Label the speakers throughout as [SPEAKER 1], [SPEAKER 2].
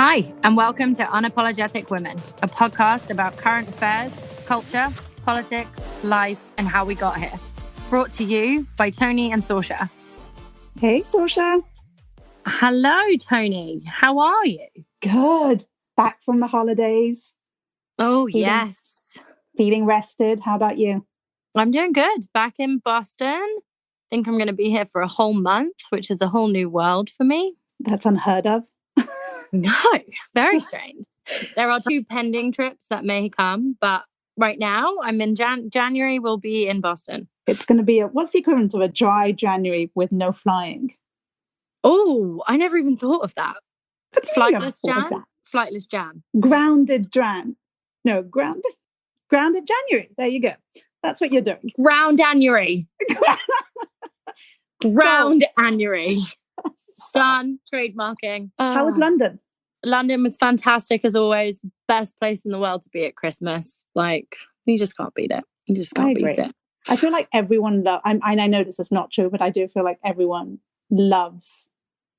[SPEAKER 1] Hi, and welcome to Unapologetic Women, a podcast about current affairs, culture, politics, life, and how we got here. Brought to you by Toni and Saoirse.
[SPEAKER 2] Hey, Saoirse.
[SPEAKER 1] Hello, Toni. How are you?
[SPEAKER 2] Good. Back from the holidays.
[SPEAKER 1] Oh, yes.
[SPEAKER 2] Feeling rested. How about you?
[SPEAKER 1] I'm doing good. Back in Boston. Think I'm going to be here for a whole month, which is a whole new world for me.
[SPEAKER 2] That's unheard of.
[SPEAKER 1] No, very strange. There are 2 pending trips that may come, but right now I'm in January. We'll be in Boston.
[SPEAKER 2] It's going to be what's the equivalent of a dry January with no flying?
[SPEAKER 1] Oh, I never even thought of that. Flightless Jan? Flightless Jan.
[SPEAKER 2] Grounded Jan. No, grounded January. There you go. That's what you're doing.
[SPEAKER 1] Ground-anuary. Ground-anuary. Done. Trademarking.
[SPEAKER 2] How was London?
[SPEAKER 1] London was fantastic as always. Best place in the world to be at Christmas. Like, you just can't beat it. You just can't beat it.
[SPEAKER 2] I feel like everyone I know this is not true, but I do feel like everyone loves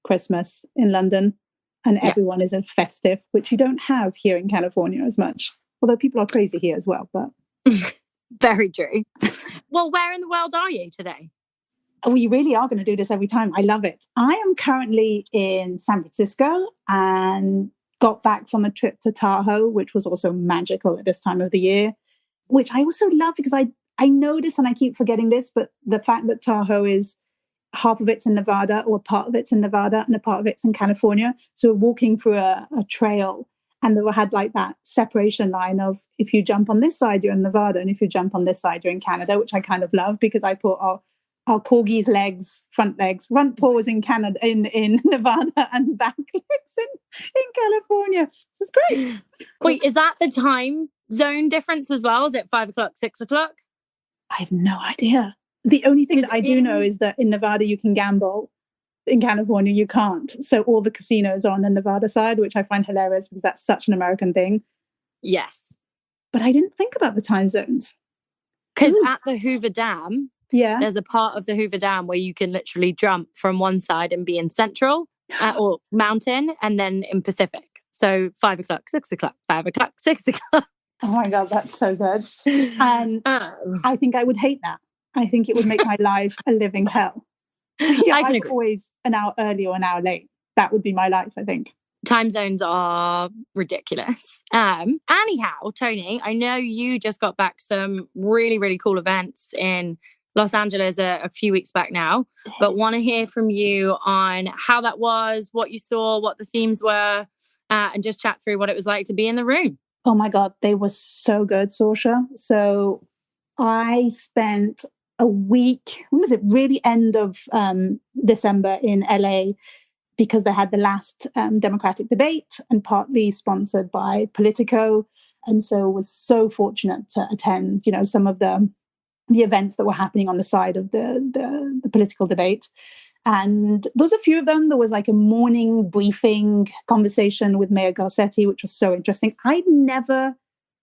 [SPEAKER 2] Christmas in London, and everyone is festive, which you don't have here in California as much. Although people are crazy here as well, but
[SPEAKER 1] very true. Well, where in the world are you today?
[SPEAKER 2] We really are going to do this every time. I love it. I am currently in San Francisco and got back from a trip to Tahoe, which was also magical at this time of the year, which I also love because I know this and I keep forgetting this, but the fact that Tahoe is half of it's in Nevada, or part of it's in Nevada and a part of it's in California. So we're walking through a trail, and they had like that separation line of, if you jump on this side, you're in Nevada, and if you jump on this side, you're in Canada, which I kind of love because I put our corgi's front paws in Canada, in Nevada, and back legs in California. This is great.
[SPEAKER 1] Wait, is that the time zone difference as well? Is it 5 o'clock, 6 o'clock?
[SPEAKER 2] I have no idea. The only thing that I do know is that in Nevada you can gamble. In California you can't. So all the casinos are on the Nevada side, which I find hilarious because that's such an American thing.
[SPEAKER 1] Yes.
[SPEAKER 2] But I didn't think about the time zones.
[SPEAKER 1] Because at the Hoover Dam, there's a part of the Hoover Dam where you can literally jump from one side and be in Central or Mountain, and then in Pacific. So 5 o'clock, 6 o'clock, 5 o'clock, 6 o'clock.
[SPEAKER 2] Oh my God, that's so good. And I think I would hate that. I think it would make my life a living hell. I'm always an hour early or an hour late. That would be my life, I think.
[SPEAKER 1] Time zones are ridiculous. Anyhow, Toni, I know you just got back some really, really cool events in Los Angeles a few weeks back now, but want to hear from you on how that was, what you saw, what the themes were, and just chat through what it was like to be in the room.
[SPEAKER 2] Oh my God, they were so good, Saoirse. So I spent a week, when was it, really end of December in LA, because they had the last Democratic debate and partly sponsored by Politico. And so was so fortunate to attend, some of the events that were happening on the side of the political debate. And there was a few of them. There was like a morning briefing conversation with Mayor Garcetti, which was so interesting. I'd never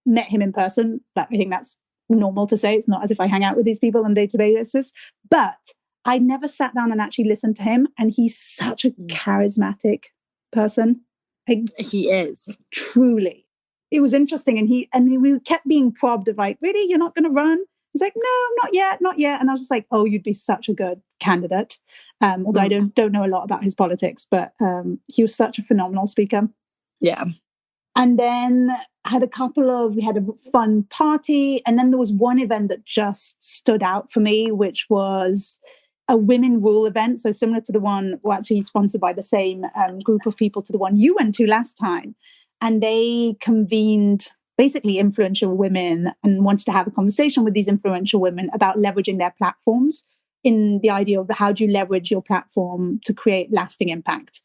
[SPEAKER 2] met him in person. I think that's normal to say. It's not as if I hang out with these people on a day-to-day basis. But I never sat down and actually listened to him. And he's such a charismatic person.
[SPEAKER 1] He is.
[SPEAKER 2] Truly. It was interesting. And we kept being probbed of like, really, you're not going to run? He's like, no, not yet. And I was just like, oh, you'd be such a good candidate. Although I don't know a lot about his politics, but he was such a phenomenal speaker.
[SPEAKER 1] Yeah.
[SPEAKER 2] And then we had a fun party. And then there was one event that just stood out for me, which was a women rule event. So similar to the one, actually sponsored by the same group of people to the one you went to last time. And they convened basically influential women and wanted to have a conversation with these influential women about leveraging their platforms, in the idea of how do you leverage your platform to create lasting impact,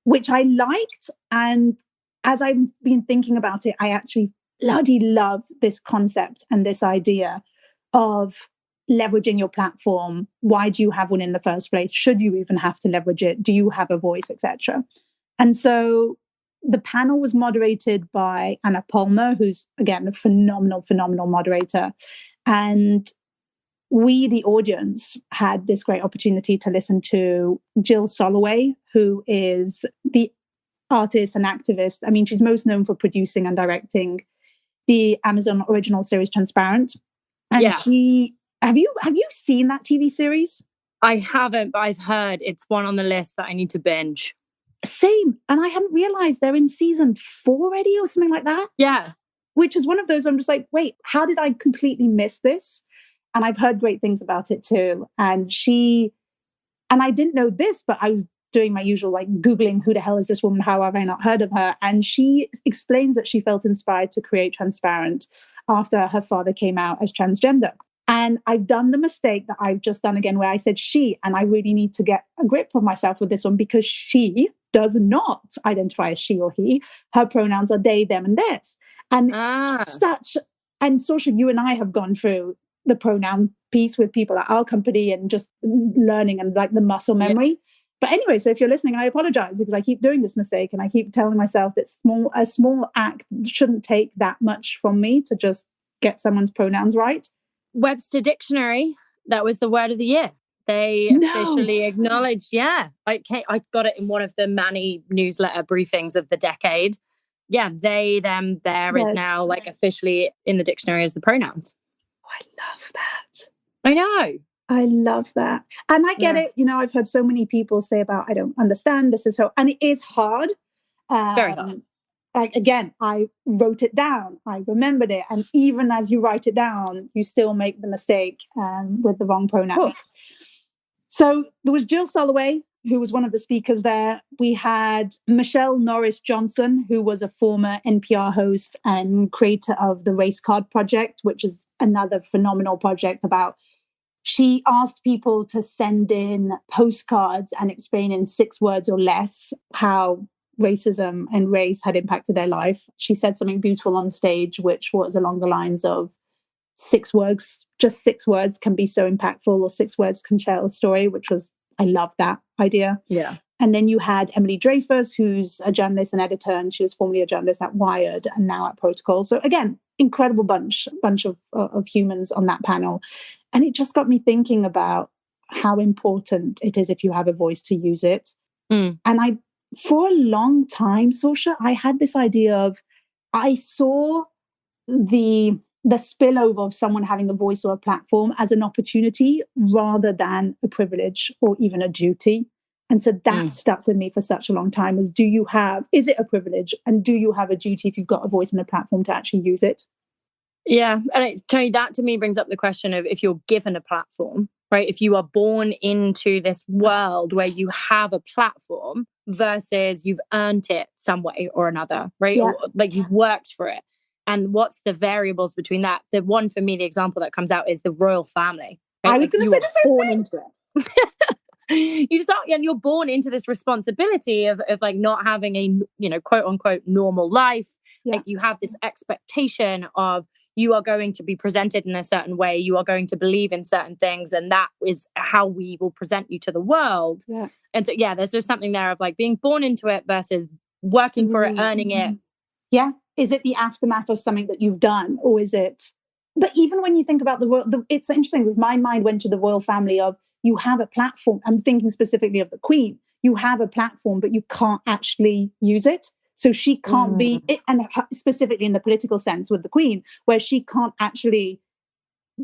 [SPEAKER 2] which I liked. And as I've been thinking about it, I actually bloody love this concept and this idea of leveraging your platform. Why do you have one in the first place? Should you even have to leverage it? Do you have a voice, etc.? And so the panel was moderated by Anna Palmer, who's, again, a phenomenal moderator. And we, the audience, had this great opportunity to listen to Jill Soloway, who is the artist and activist. I mean, she's most known for producing and directing the Amazon original series Transparent. And have you seen that TV series?
[SPEAKER 1] I haven't, but I've heard it's one on the list that I need to binge.
[SPEAKER 2] Same. And I hadn't realized they're in season 4 already or something like that.
[SPEAKER 1] Yeah.
[SPEAKER 2] Which is one of those where I'm just like, wait, how did I completely miss this? And I've heard great things about it too. And I didn't know this, but I was doing my usual like Googling, who the hell is this woman? How have I not heard of her? And she explains that she felt inspired to create Transparent after her father came out as transgender. And I've done the mistake that I've just done again, where I said she, and I really need to get a grip of myself with this one, because she does not identify as she or he. Her pronouns are they, them, and theirs. And Saoirse, you and I have gone through the pronoun piece with people at our company and just learning and like the muscle memory. Yeah. But anyway, so if you're listening, I apologize because I keep doing this mistake and I keep telling myself that a small act shouldn't take that much from me to just get someone's pronouns right.
[SPEAKER 1] Webster Dictionary, that was the word of the year. They officially acknowledged, I got it in one of the many newsletter briefings of the decade. Yeah, they, them, there is now like officially in the dictionary as the pronouns.
[SPEAKER 2] Oh, I love that.
[SPEAKER 1] I know.
[SPEAKER 2] I love that. And I get it. You know, I've heard so many people say about, I don't understand this is so, and it is hard.
[SPEAKER 1] Very hard.
[SPEAKER 2] Like, again, I wrote it down. I remembered it. And even as you write it down, you still make the mistake with the wrong pronouns. So there was Jill Soloway, who was one of the speakers there. We had Michele Norris-Johnson, who was a former NPR host and creator of the Race Card Project, which is another phenomenal project about, she asked people to send in postcards and explain in 6 words or less how racism and race had impacted their life. She said something beautiful on stage, which was along the lines of 6 words, just 6 words can be so impactful, or 6 words can tell a story, which was, I love that idea.
[SPEAKER 1] Yeah. And
[SPEAKER 2] then you had Emily Dreyfuss, who's a journalist and editor, and she was formerly a journalist at Wired and now at Protocol. So again, incredible bunch of humans on that panel. And it just got me thinking about how important it is if you have a voice to use it. And for a long time, Saoirse, I had this idea of, I saw the spillover of someone having a voice or a platform as an opportunity rather than a privilege or even a duty. And so that stuck with me for such a long time, is it a privilege, and do you have a duty if you've got a voice and a platform to actually use it?
[SPEAKER 1] Yeah. And Toni, that to me brings up the question of, if you're given a platform, right? If you are born into this world where you have a platform versus you've earned it some way or another, right?
[SPEAKER 2] Yeah.
[SPEAKER 1] Or like you've worked for it. And what's the variables between that? The one for me, the example that comes out is the royal family. Right?
[SPEAKER 2] I was going to say the same thing.
[SPEAKER 1] Into it. You start, and you're born into this responsibility of like not having a, quote unquote normal life.
[SPEAKER 2] Yeah.
[SPEAKER 1] Like you have this expectation of, you are going to be presented in a certain way. You are going to believe in certain things. And that is how we will present you to the world.
[SPEAKER 2] Yeah.
[SPEAKER 1] And so, there's just something there of like being born into it versus working for it, earning it.
[SPEAKER 2] Yeah. Is it the aftermath of something that you've done, or is it? But even when you think about it's interesting because my mind went to the royal family of, you have a platform. I'm thinking specifically of the Queen. You have a platform, but you can't actually use it. So she can't be, and specifically in the political sense with the Queen, where she can't actually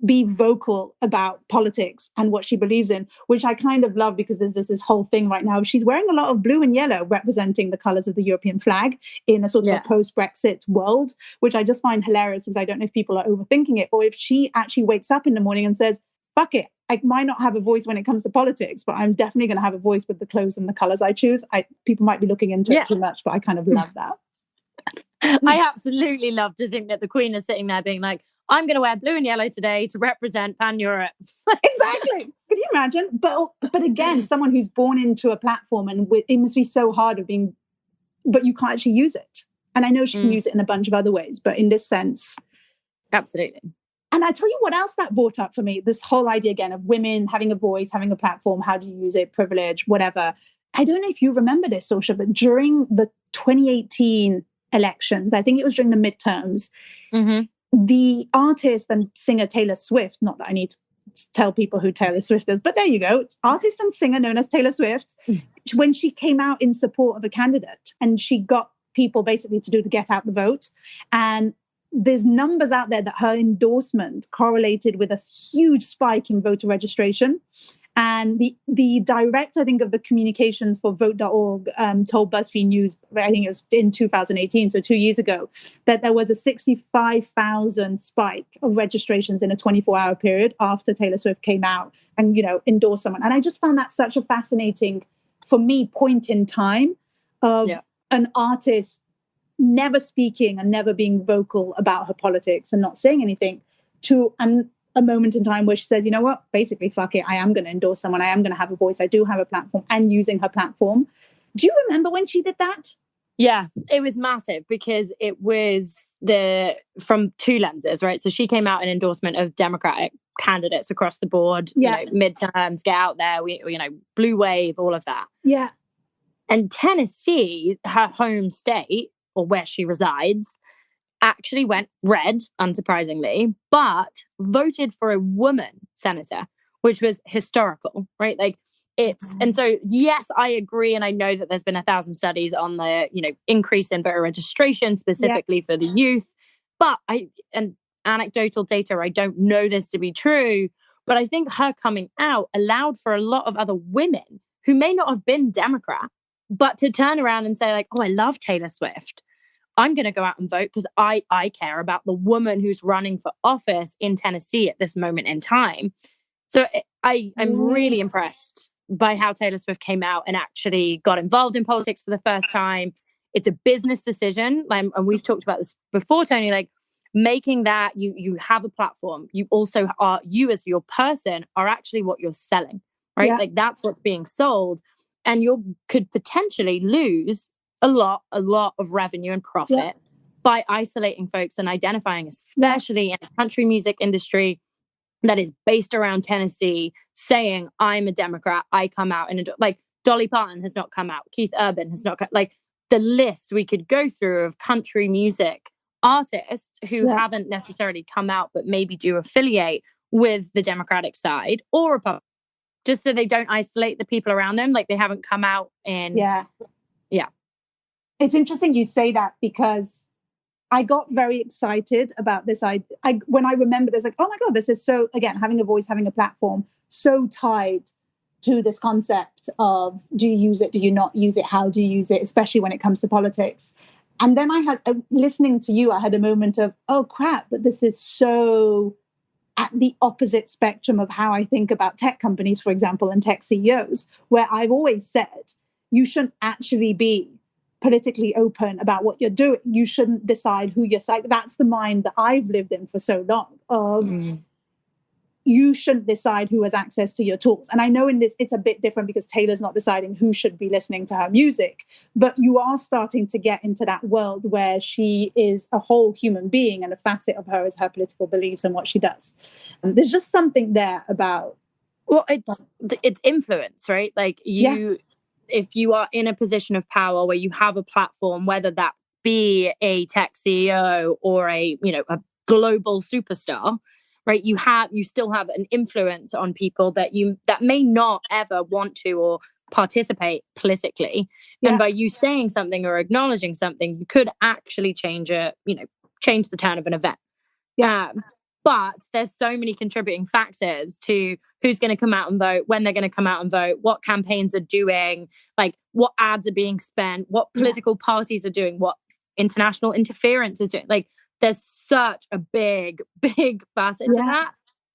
[SPEAKER 2] be vocal about politics and what she believes in, which I kind of love, because there's this whole thing right now. She's wearing a lot of blue and yellow, representing the colours of the European flag in a sort of a post-Brexit world, which I just find hilarious, because I don't know if people are overthinking it, or if she actually wakes up in the morning and says, fuck it, I might not have a voice when it comes to politics, but I'm definitely going to have a voice with the clothes and the colours I choose. People might be looking into it too much, but I kind of love that.
[SPEAKER 1] I absolutely love to think that the Queen is sitting there being like, I'm going to wear blue and yellow today to represent Pan-Europe.
[SPEAKER 2] Exactly. Can you imagine? But again, someone who's born into a platform, and it must be so hard but you can't actually use it. And I know she can use it in a bunch of other ways, but in this sense.
[SPEAKER 1] Absolutely.
[SPEAKER 2] And I tell you what else that brought up for me, this whole idea again of women having a voice, having a platform, how do you use it, privilege, whatever. I don't know if you remember this, Saoirse, but during the 2018 elections, I think it was during the midterms, the artist and singer Taylor Swift, not that I need tell people who Taylor Swift is, but there you go. Artist and singer known as Taylor Swift. When she came out in support of a candidate, and she got people basically to do the get out the vote. And there's numbers out there that her endorsement correlated with a huge spike in voter registration. And the director, I think, of the communications for vote.org told BuzzFeed News, I think it was in 2018, so 2 years ago, that there was a 65,000 spike of registrations in a 24-hour period after Taylor Swift came out and, endorsed someone. And I just found that such a fascinating, for me, point in time of an artist never speaking and never being vocal about her politics and not saying anything to a moment in time where she said, you know what, basically, fuck it. I am going to endorse someone. I am going to have a voice. I do have a platform, and using her platform. Do you remember when she did that?
[SPEAKER 1] Yeah, it was massive because it was from two lenses, right? So she came out in endorsement of Democratic candidates across the board, midterms, get out there, blue wave, all of that.
[SPEAKER 2] Yeah.
[SPEAKER 1] And Tennessee, her home state, or where she resides, actually went red, unsurprisingly, but voted for a woman senator, which was historical, right? And so, yes, I agree. And I know that there's been 1,000 studies on the, increase in voter registration specifically for the youth. But and anecdotal data, I don't know this to be true, but I think her coming out allowed for a lot of other women who may not have been Democrat, but to turn around and say oh, I love Taylor Swift. I'm going to go out and vote because I care about the woman who's running for office in Tennessee at this moment in time. So I'm really impressed by how Taylor Swift came out and actually got involved in politics for the first time. It's a business decision. And we've talked about this before, Toni, making that you have a platform. You also are, you as your person are actually what you're selling, right?
[SPEAKER 2] Yeah.
[SPEAKER 1] That's what's being sold. And you could potentially lose a lot of revenue and profit by isolating folks and identifying, especially in the country music industry that is based around Tennessee, saying, I'm a Democrat, I come out and Dolly Parton has not come out, Keith Urban has not come, the list we could go through of country music artists who haven't necessarily come out, but maybe do affiliate with the Democratic side or Republican, just so they don't isolate the people around them, they haven't come out in... Yeah.
[SPEAKER 2] It's interesting you say that because I got very excited about this. When I remembered, it's oh my God, this is so, again, having a voice, having a platform, so tied to this concept of do you use it, do you not use it, how do you use it, especially when it comes to politics. And then I had, listening to you, I had a moment of, oh crap, but this is so at the opposite spectrum of how I think about tech companies, for example, and tech CEOs, where I've always said you shouldn't actually be politically open about what you're doing. You shouldn't decide who you're like. That's the mind that I've lived in for so long of you shouldn't decide who has access to your tools. And I know in this, it's a bit different because Taylor's not deciding who should be listening to her music, but you are starting to get into that world where she is a whole human being and a facet of her is her political beliefs and what she does. And there's just something there about...
[SPEAKER 1] Well, it's influence, right? If you are in a position of power where you have a platform, whether that be a tech CEO or a global superstar, right? You still have an influence on people that may not ever want to or participate politically. Yeah. And by you saying something or acknowledging something, you could actually change the turn of an event.
[SPEAKER 2] Yeah.
[SPEAKER 1] But there's so many contributing factors to who's going to come out and vote, when they're going to come out and vote, what campaigns are doing, what ads are being spent, what political parties are doing, what international interference is doing. There's such a big facet to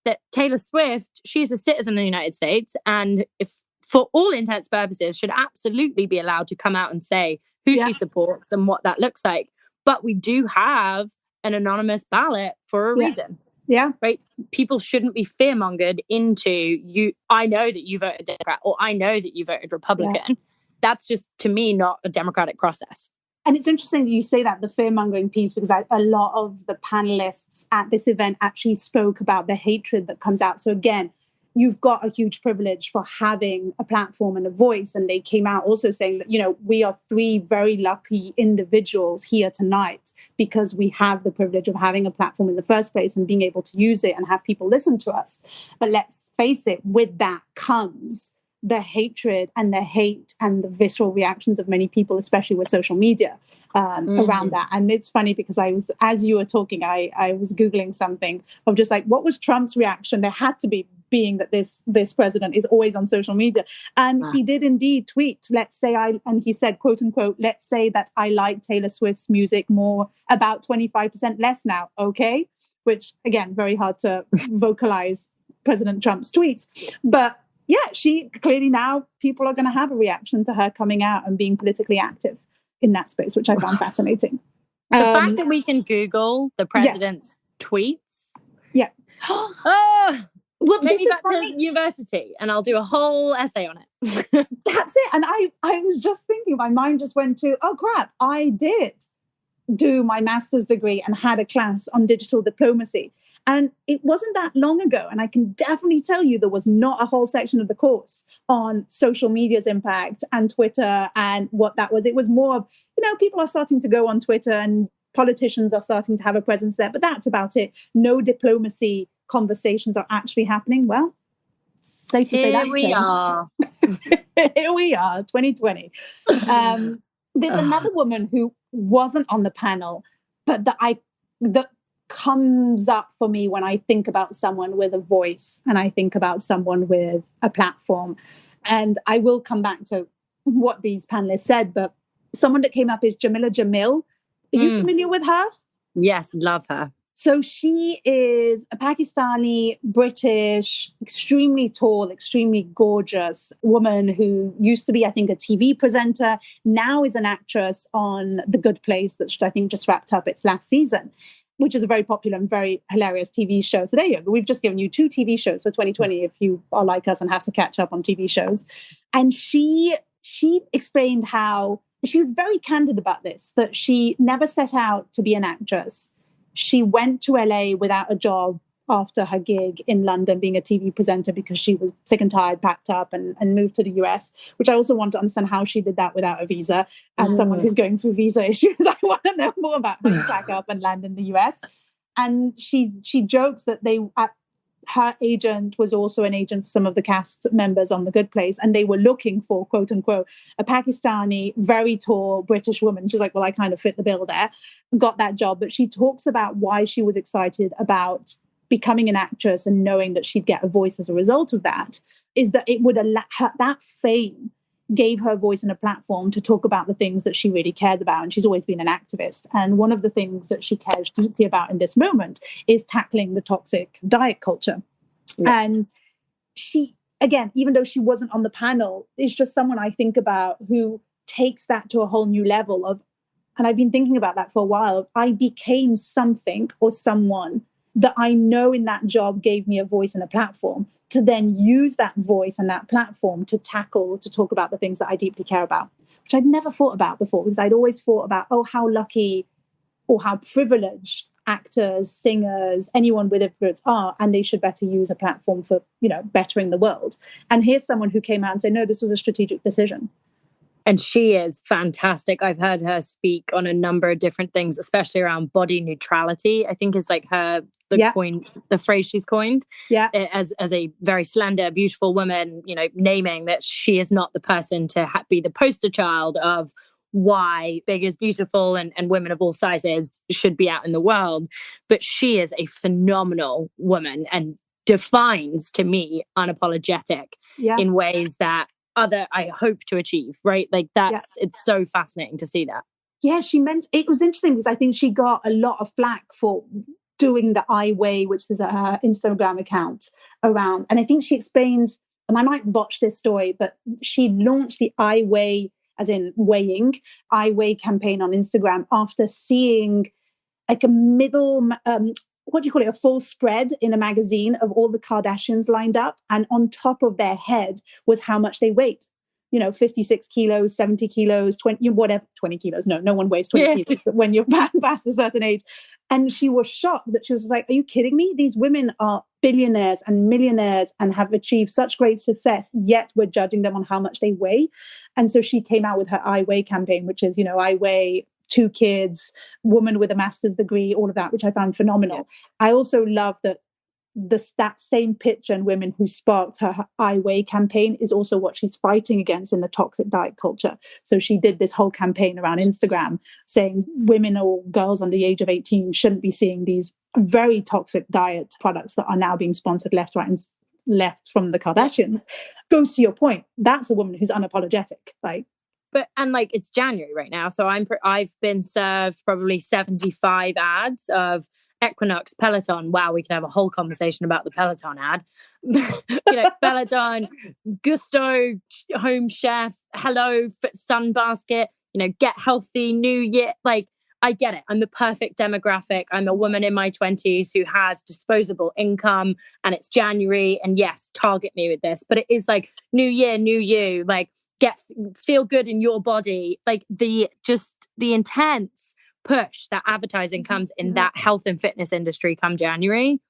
[SPEAKER 1] that Taylor Swift, she's a citizen of the United States. And if for all intents and purposes, should absolutely be allowed to come out and say who she supports and what that looks like. But we do have an anonymous ballot for a reason.
[SPEAKER 2] Yeah.
[SPEAKER 1] Right. People shouldn't be fearmongered into you. I know that you voted Democrat or I know that you voted Republican. Yeah. That's just, to me, not a democratic process.
[SPEAKER 2] And it's interesting that you say that, the fearmongering piece, because a lot of the panelists at this event actually spoke about the hatred that comes out. So again, you've got a huge privilege for having a platform and a voice. And they came out also saying that, you know, we are 3 very lucky individuals here tonight because we have the privilege of having a platform in the first place and being able to use it and have people listen to us. But let's face it, with that comes the hatred and the hate and the visceral reactions of many people, especially with social media. Around that. And it's funny because as you were talking, I was Googling something of just like, what was Trump's reaction? There had to be, being that this president is always on social media. And he did indeed tweet, and he said, quote unquote, let's say that I like Taylor Swift's music more, about 25% less now. Okay. Which again, very hard to vocalize President Trump's tweets. But yeah, she clearly now people are going to have a reaction to her coming out and being politically active in that space, which I found fascinating.
[SPEAKER 1] The fact that we can Google the president's tweets.
[SPEAKER 2] Yeah.
[SPEAKER 1] Well, take me back to university and I'll do a whole essay on it.
[SPEAKER 2] That's it. And I was just thinking, my mind just went to, oh crap, I did do my master's degree and had a class on digital diplomacy. And it wasn't that long ago. And I can definitely tell you there was not a whole section of the course on social media's impact and Twitter and what that was. It was more of, you know, people are starting to go on Twitter and politicians are starting to have a presence there. But that's about it. No diplomacy conversations are actually happening. Well, safe to say that's
[SPEAKER 1] we are.
[SPEAKER 2] Here we are, 2020. There's another woman who wasn't on the panel, but that comes up for me when I think about someone with a voice and I think about someone with a platform. And I will come back to what these panelists said, but someone that came up is Jameela Jamil. Are you familiar with her?
[SPEAKER 1] Yes, love her.
[SPEAKER 2] So she is a Pakistani, British, extremely tall, extremely gorgeous woman who used to be, I think, a TV presenter, now is an actress on The Good Place that I think just wrapped up its last season, which is a very popular and very hilarious TV show. So there you go. We've just given you 2 TV shows for 2020 if you are like us and have to catch up on TV shows. And she explained how she was very candid about this, that she never set out to be an actress. She went to LA without a job after her gig in London being a TV presenter because she was sick and tired, packed up and moved to the US, which I also want to understand how she did that without a visa. As someone who's going through visa issues, I want to know more about how to pack up and land in the US. And she jokes that her agent was also an agent for some of the cast members on The Good Place. And they were looking for, quote unquote, a Pakistani, very tall British woman. She's like, well, I kind of fit the bill there, got that job. But she talks about why she was excited about becoming an actress and knowing that she'd get a voice as a result of that, is that it would allow her, that fame gave her a voice and a platform to talk about the things that she really cared about. And she's always been an activist. And one of the things that she cares deeply about in this moment is tackling the toxic diet culture. Yes. And she, again, even though she wasn't on the panel, is just someone I think about who takes that to a whole new level of, and I've been thinking about that for a while, I became something or someone that I know in that job gave me a voice and a platform to then use that voice and that platform to talk about the things that I deeply care about, which I'd never thought about before, because I'd always thought about, oh, how lucky or how privileged actors, singers, anyone with influence are, and they should better use a platform for, you know, bettering the world. And here's someone who came out and said, no, this was a strategic decision.
[SPEAKER 1] And she is fantastic. I've heard her speak on a number of different things, especially around body neutrality. I think is like the phrase she's coined.
[SPEAKER 2] Yeah.
[SPEAKER 1] As a very slender, beautiful woman, you know, naming that she is not the person to be the poster child of why big is beautiful and women of all sizes should be out in the world. But she is a phenomenal woman and defines, to me, unapologetic in ways that I hope to achieve, right? Like it's so fascinating to see that.
[SPEAKER 2] Yeah, it was interesting because I think she got a lot of flack for doing the I Weigh, which is her Instagram account around. And I think she explains, and I might botch this story, but she launched the I Weigh, as in weighing, I Weigh campaign on Instagram after seeing like a middle, a full spread in a magazine of all the Kardashians lined up. And on top of their head was how much they weighed. 56 kilos, 70 kilos, 20, whatever, 20 kilos. No one weighs 20 kilos but when you're past a certain age. And she was shocked that she was like, are you kidding me? These women are billionaires and millionaires and have achieved such great success, yet we're judging them on how much they weigh. And so she came out with her I Weigh campaign, which is, I weigh 2 kids, woman with a master's degree, all of that, which I found phenomenal. I also love that that same picture and women who sparked her I Weigh campaign is also what she's fighting against in the toxic diet culture. So she did this whole campaign around Instagram saying women or girls under the age of 18 shouldn't be seeing these very toxic diet products that are now being sponsored left, right, and left from the Kardashians. Goes to your point. That's a woman who's unapologetic.
[SPEAKER 1] It's January right now, so I've been served probably 75 ads of Equinox, Peloton. Wow, we could have a whole conversation about the Peloton ad. Peloton, Gusto, Home Chef, Hello, Sunbasket, Get Healthy, New Year. I get it. I'm the perfect demographic. I'm a woman in my 20s who has disposable income, and it's January. And yes, target me with this. But it is like new year, new you. Feel good in your body. The intense push that advertising comes in that health and fitness industry come January.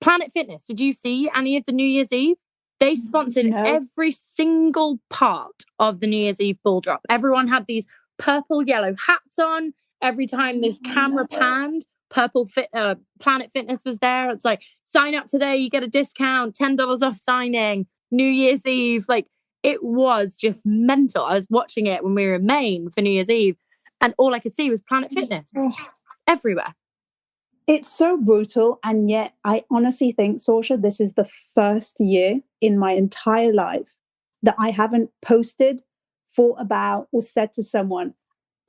[SPEAKER 1] Planet Fitness. Did you see any of the New Year's Eve? They sponsored every single part of the New Year's Eve ball drop. Everyone had these purple, yellow hats on. Every time this camera panned, Planet Fitness was there. It's like, sign up today, you get a discount, $10 off signing, New Year's Eve. It was just mental. I was watching it when we were in Maine for New Year's Eve, and all I could see was Planet Fitness everywhere.
[SPEAKER 2] It's so brutal. And yet I honestly think, Saoirse, this is the first year in my entire life that I haven't posted, thought about, or said to someone,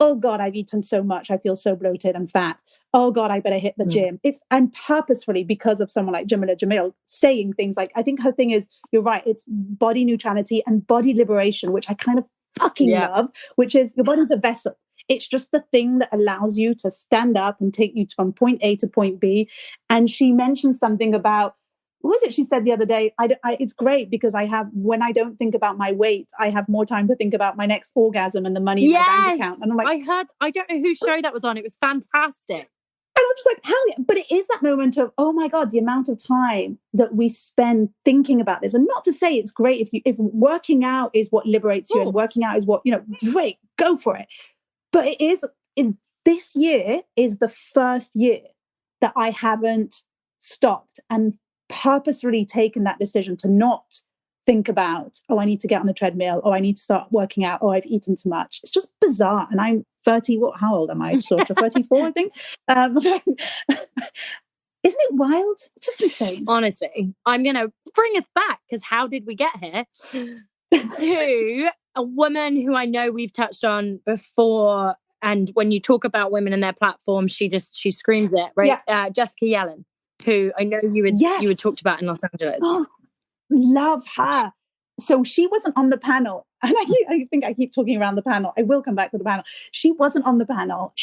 [SPEAKER 2] oh God, I've eaten so much, I feel so bloated and fat. Oh God, I better hit the gym. I'm purposefully, because of someone like Jameela Jamil, saying things like, I think her thing is, you're right, it's body neutrality and body liberation, which I kind of fucking love, which is your body's a vessel. It's just the thing that allows you to stand up and take you from point A to point B. And she mentioned something about, what was it she said the other day? It's great because when I don't think about my weight, I have more time to think about my next orgasm and the money in my bank account. And I'm like,
[SPEAKER 1] I don't know whose show that was on. It was fantastic.
[SPEAKER 2] And I'm just like, hell yeah. But it is that moment of, oh my God, the amount of time that we spend thinking about this. And not to say it's great if working out is what liberates you and working out is what, great, go for it. But this year is the first year that I haven't stopped and purposefully taken that decision to not think about, oh, I need to get on a treadmill, or I need to start working out, or I've eaten too much. It's just bizarre. And I'm 30, how old am I? Sort of 34, I think. Isn't it wild? It's just insane.
[SPEAKER 1] Honestly, I'm going to bring us back, because how did we get here? To a woman who I know we've touched on before. And when you talk about women and their platforms, she screams it, right? Yeah. Jessica Yellen, who I know you had talked about in Los Angeles.
[SPEAKER 2] Oh, love her. So she wasn't on the panel. And I think I keep talking around the panel. I will come back to the panel. She wasn't on the panel.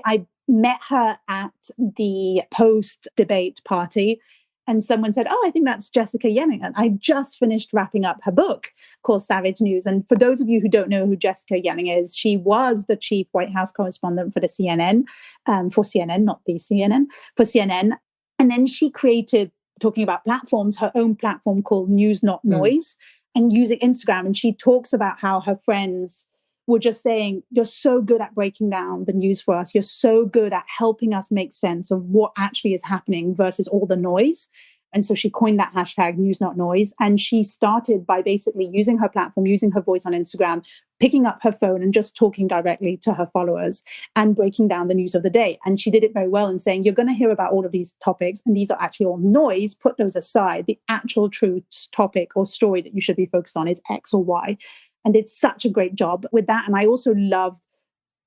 [SPEAKER 2] I met her at the post-debate party. And someone said, oh, I think that's Jessica Yellen. And I just finished wrapping up her book called Savage News. And for those of you who don't know who Jessica Yellen is, she was the chief White House correspondent for the CNN, for CNN, not the CNN, for CNN. And then she created, talking about platforms, her own platform called News Not Noise, and using Instagram. And she talks about how her friends were just saying, you're so good at breaking down the news for us. You're so good at helping us make sense of what actually is happening versus all the noise. And so she coined that hashtag News Not Noise. And she started by basically using her platform, using her voice on Instagram, picking up her phone and just talking directly to her followers and breaking down the news of the day. And she did it very well in saying, you're going to hear about all of these topics, and these are actually all noise. Put those aside. The actual true topic or story that you should be focused on is X or Y. And did such a great job with that. And I also loved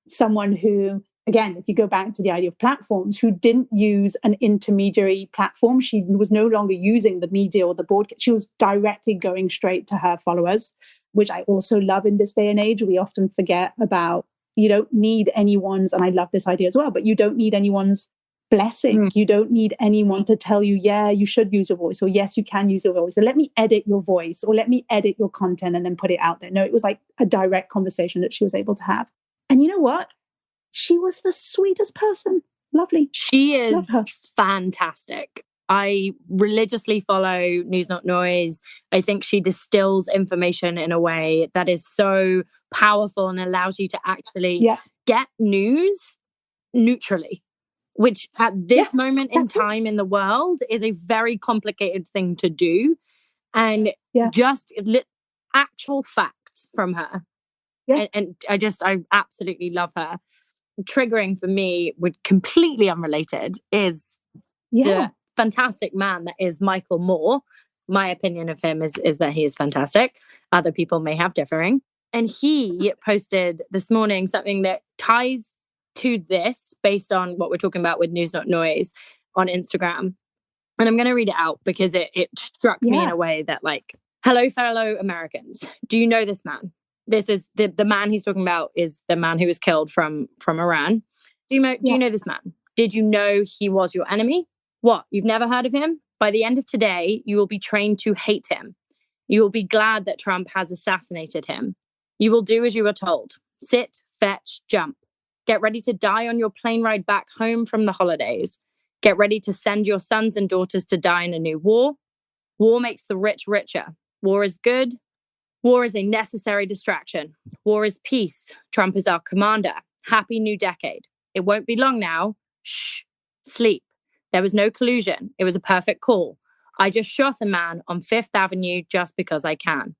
[SPEAKER 2] someone who, again, if you go back to the idea of platforms, who didn't use an intermediary platform. She was no longer using the media or the board. She was directly going straight to her followers, which I also love in this day and age. We often forget about, you don't need anyone's, and I love this idea as well, but you don't need anyone's blessing. You don't need anyone to tell you, yeah, you should use your voice, or yes, you can use your voice, or let me edit your voice, or let me edit your content and then put it out there. No, it was like a direct conversation that she was able to have. And you know what? She was the sweetest person. Lovely.
[SPEAKER 1] She is fantastic. I religiously follow News Not Noise. I think she distills information in a way that is so powerful and allows you to actually get news neutrally, which at this moment in time in the world is a very complicated thing to do. And just actual facts from her. And I absolutely love her. Triggering for me, with completely unrelated, is the fantastic man that is Michael Moore. My opinion of him is that he is fantastic. Other people may have differing. And he posted this morning something that ties to this based on what we're talking about with News Not Noise on Instagram. And I'm going to read it out because it struck me in a way that, like, hello, fellow Americans. Do you know this man? This is the man he's talking about is the man who was killed from Iran. Do you know this man? Did you know he was your enemy? What? You've never heard of him? By the end of today, you will be trained to hate him. You will be glad that Trump has assassinated him. You will do as you were told. Sit, fetch, jump. Get ready to die on your plane ride back home from the holidays. Get ready to send your sons and daughters to die in a new war. War makes the rich richer. War is good. War is a necessary distraction. War is peace. Trump is our commander. Happy new decade. It won't be long now. Shh. Sleep. There was no collusion. It was a perfect call. I just shot a man on Fifth Avenue just because I can.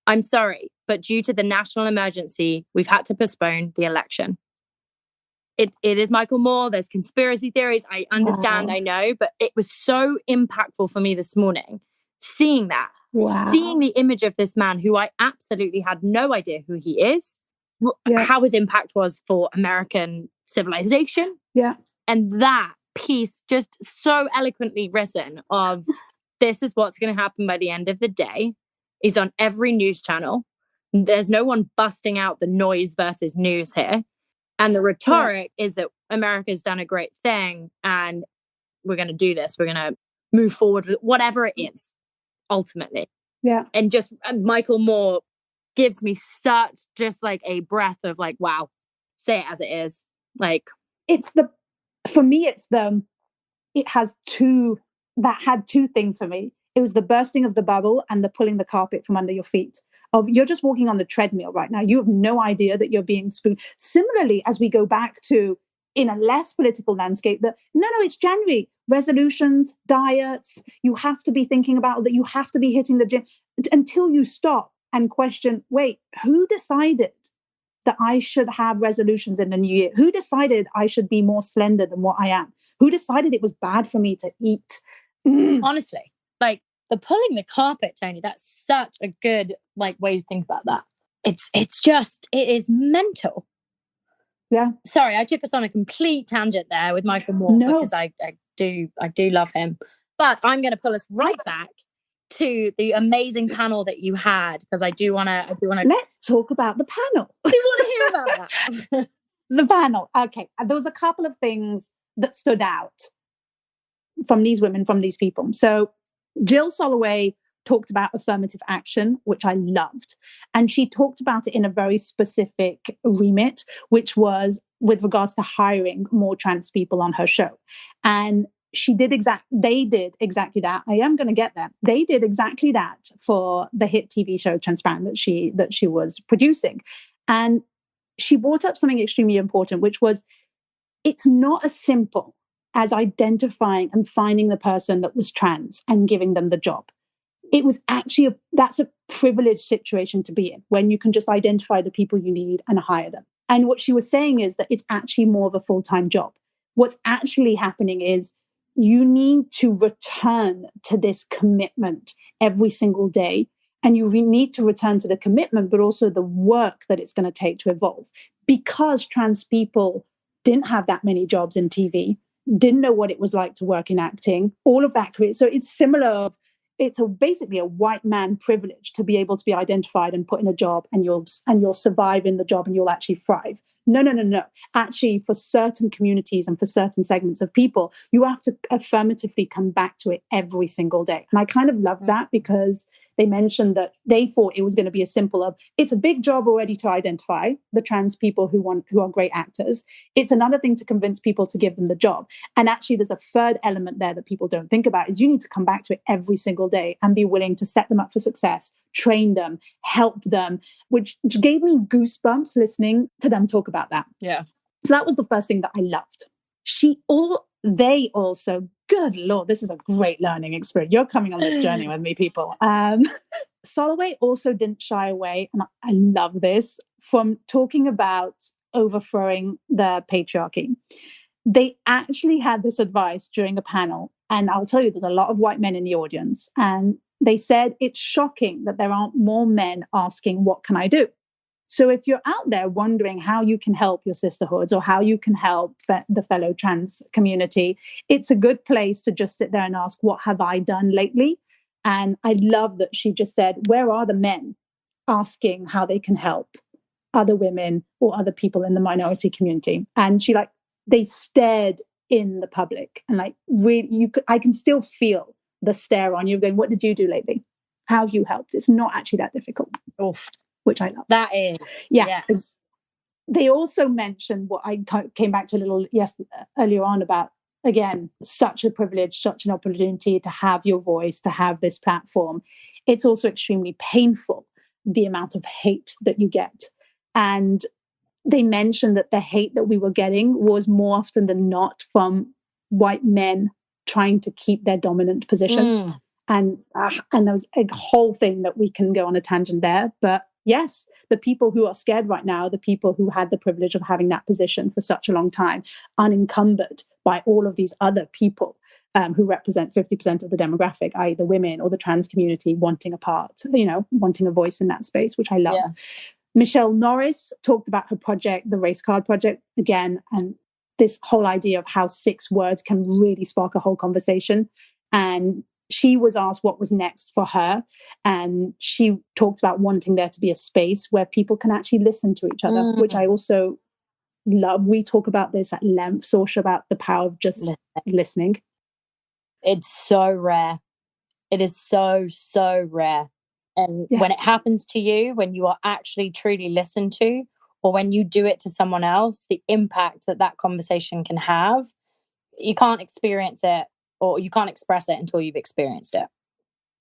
[SPEAKER 1] I'm sorry, but due to the national emergency, we've had to postpone the election. It is Michael Moore. There's conspiracy theories. I understand, I know, but it was so impactful for me this morning, seeing that, seeing the image of this man who I absolutely had no idea who he is, how his impact was for American civilization. And that piece just so eloquently written of this is what's going to happen by the end of the day is on every news channel. There's no one busting out the noise versus news here. And the rhetoric is that America's done a great thing and we're going to do this. We're going to move forward with whatever it is, ultimately. And just Michael Moore gives me such just like a breath of like, wow, say it as it is. Like,
[SPEAKER 2] for me, it had two things for me. It was the bursting of the bubble and the pulling the carpet from under your feet. You're just walking on the treadmill right now. You have no idea that you're being spooned. Similarly, as we go back to in a less political landscape, it's January. Resolutions, diets, you have to be thinking about that. You have to be hitting the gym until you stop and question, wait, who decided that I should have resolutions in the new year? Who decided I should be more slender than what I am? Who decided it was bad for me to eat?
[SPEAKER 1] Honestly, like the pulling the carpet, Toni, that's such a good way to think about that. It is mental. Sorry, I took us on a complete tangent there with Michael Moore because I do love him. But I'm going to pull us right back to the amazing panel that you had because I do want to.
[SPEAKER 2] Let's talk about the panel.
[SPEAKER 1] I want to hear about that.
[SPEAKER 2] The panel. Okay, there was a couple of things that stood out from these women, from these people. So Jill Soloway talked about affirmative action, which I loved. And she talked about it in a very specific remit, which was with regards to hiring more trans people on her show. And they did exactly that. I am going to get there. They did exactly that for the hit TV show Transparent that she was producing. And she brought up something extremely important, which was it's not as simple as identifying and finding the person that was trans and giving them the job. It was actually that's a privileged situation to be in when you can just identify the people you need and hire them. And what she was saying is that it's actually more of a full-time job. What's actually happening is you need to return to this commitment every single day. And you need to return to the commitment, but also the work that it's going to take to evolve. Because trans people didn't have that many jobs in TV, didn't know what it was like to work in acting, all of that. So it's similar. basically a white man privilege to be able to be identified and put in a job, and you'll survive in the job and you'll actually thrive. No. Actually, for certain communities and for certain segments of people, you have to affirmatively come back to it every single day. And I kind of love that, because they mentioned that they thought it was going to be as simple of, it's a big job already to identify the trans people who are great actors. It's another thing to convince people to give them the job. And actually, there's a third element there that people don't think about, is you need to come back to it every single day and be willing to set them up for success, train them, help them, which gave me goosebumps listening to them talk about that.
[SPEAKER 1] Yeah.
[SPEAKER 2] So that was the first thing that I loved. They also, good Lord, this is a great learning experience. You're coming on this journey with me, people. Soloway also didn't shy away, and I love this, from talking about overthrowing the patriarchy. They actually had this advice during a panel, and I'll tell you, there's a lot of white men in the audience, and they said, it's shocking that there aren't more men asking, what can I do? So if you're out there wondering how you can help your sisterhoods or how you can help the fellow trans community, it's a good place to just sit there and ask, what have I done lately? And I love that she just said, where are the men asking how they can help other women or other people in the minority community? And they stared in the public, and really, I can still feel the stare on you going, what did you do lately? How have you helped? It's not actually that difficult.
[SPEAKER 1] Oof.
[SPEAKER 2] Which I love.
[SPEAKER 1] That is.
[SPEAKER 2] Yeah. Yes. They also mentioned what I came back to a little earlier on about, again, such a privilege, such an opportunity to have your voice, to have this platform. It's also extremely painful, the amount of hate that you get. And they mentioned that the hate that we were getting was more often than not from white men trying to keep their dominant position. And there was a whole thing that we can go on a tangent there. But yes, the people who are scared right now, the people who had the privilege of having that position for such a long time, unencumbered by all of these other people who represent 50% of the demographic, i.e. the women or the trans community, wanting a part, wanting a voice in that space, which I love. Yeah. Michele Norris talked about her project, the Race Card Project, again, and this whole idea of how 6 words can really spark a whole conversation. And she was asked what was next for her. And she talked about wanting there to be a space where people can actually listen to each other, which I also love. We talk about this at length, Saoirse, about the power of just listening.
[SPEAKER 1] It's so rare. It is so, so rare. And when it happens to you, when you are actually truly listened to, or when you do it to someone else, the impact that conversation can have, you can't experience it, or you can't express it until you've experienced it.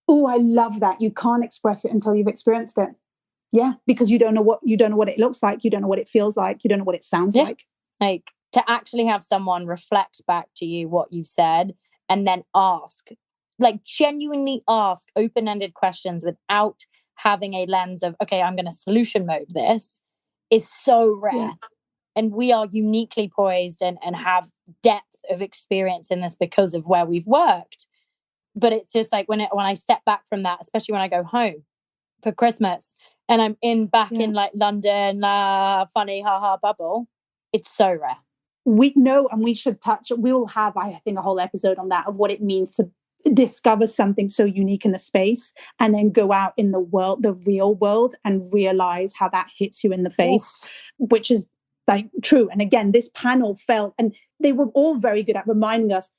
[SPEAKER 2] Oh, I love that. You can't express it until you've experienced it. Yeah, because you don't know what it looks like, you don't know what it feels like, you don't know what it sounds like.
[SPEAKER 1] Like, to actually have someone reflect back to you what you've said and then ask, like genuinely ask open-ended questions without having a lens of, okay, I'm going to solution mode this, is so rare. Yeah. And we are uniquely poised and have depth of experience in this because of where we've worked. But it's just like when I step back from that, especially when I go home for Christmas and I'm in like London, funny, bubble, it's so rare.
[SPEAKER 2] We know, and we should we'll have, I think, a whole episode on that, of what it means to discover something so unique in the space and then go out in the world, the real world, and realize how that hits you in the face, which is like true. And again, this panel felt, and they were all very good at reminding us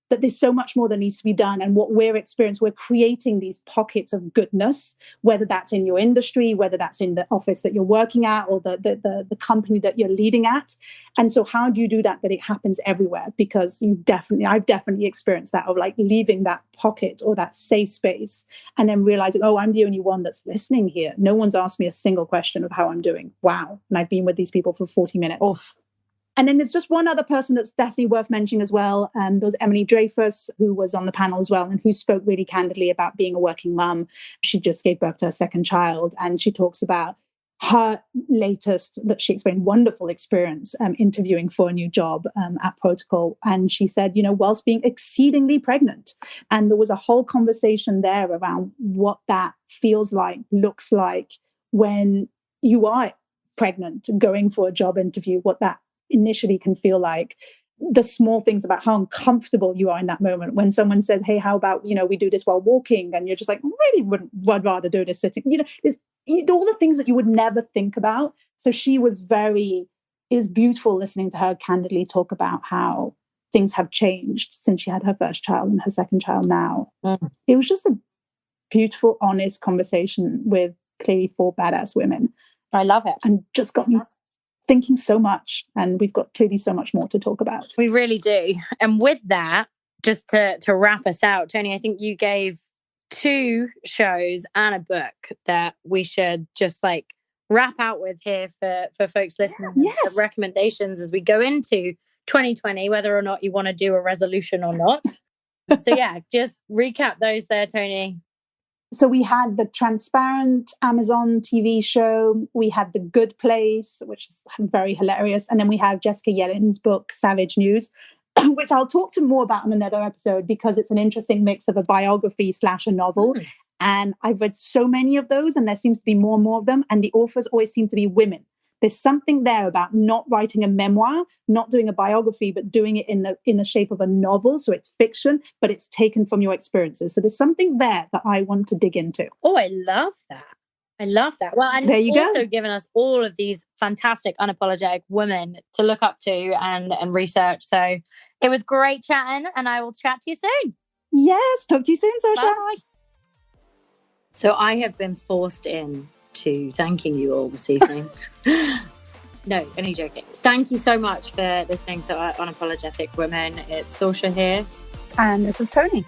[SPEAKER 2] that there's so much more that needs to be done. And what we're experiencing, we're creating these pockets of goodness, whether that's in your industry, whether that's in the office that you're working at, or the company that you're leading at. And so how do you do that it happens everywhere? Because I've definitely experienced that, of like leaving that pocket or that safe space and then realizing, oh, I'm the only one that's listening here. No one's asked me a single question of how I'm doing. Wow. And I've been with these people for 40 minutes.
[SPEAKER 1] Oof.
[SPEAKER 2] And then there's just one other person that's definitely worth mentioning as well. There was Emily Dreyfuss, who was on the panel as well, and who spoke really candidly about being a working mum. She just gave birth to her second child, and she talks about her latest, that she experienced, wonderful experience interviewing for a new job at Protocol. And she said, whilst being exceedingly pregnant, and there was a whole conversation there around what that feels like, looks like when you are pregnant, going for a job interview, what that initially can feel like. the small things about how uncomfortable you are in that moment when someone says, hey, how about, we do this while walking? And you're just like, really would rather do this sitting. All the things that you would never think about. So it was beautiful listening to her candidly talk about how things have changed since she had her first child and her second child now. It was just a beautiful, honest conversation with clearly 4 badass women.
[SPEAKER 1] I love it.
[SPEAKER 2] And just got me thinking so much. And we've got clearly so much more to talk about.
[SPEAKER 1] We really do. And with that, just to wrap us out, Toni, I think you gave 2 shows and a book that we should just wrap out with here for folks listening.
[SPEAKER 2] Yes.
[SPEAKER 1] The recommendations as we go into 2020, whether or not you want to do a resolution or not. So yeah, just recap those there, Toni.
[SPEAKER 2] So we had the Transparent Amazon TV show. We had The Good Place, which is very hilarious. And then we have Jessica Yellen's book, Savage News, which I'll talk to more about in another episode because it's an interesting mix of a biography / a novel. And I've read so many of those, and there seems to be more and more of them. And the authors always seem to be women. There's something there about not writing a memoir, not doing a biography, but doing it in the shape of a novel. So it's fiction, but it's taken from your experiences. So there's something there that I want to dig into.
[SPEAKER 1] Oh, I love that. I love that. Well, and
[SPEAKER 2] there you
[SPEAKER 1] also
[SPEAKER 2] go.
[SPEAKER 1] given us all of these fantastic unapologetic women to look up to and research. So it was great chatting, and I will chat to you soon.
[SPEAKER 2] Yes, talk to you soon, Sasha.
[SPEAKER 1] Bye. So I have been forced to thanking you all this evening. No, only joking. Thank you so much for listening to Unapologetic Women. It's Sasha here.
[SPEAKER 2] And this is Toni.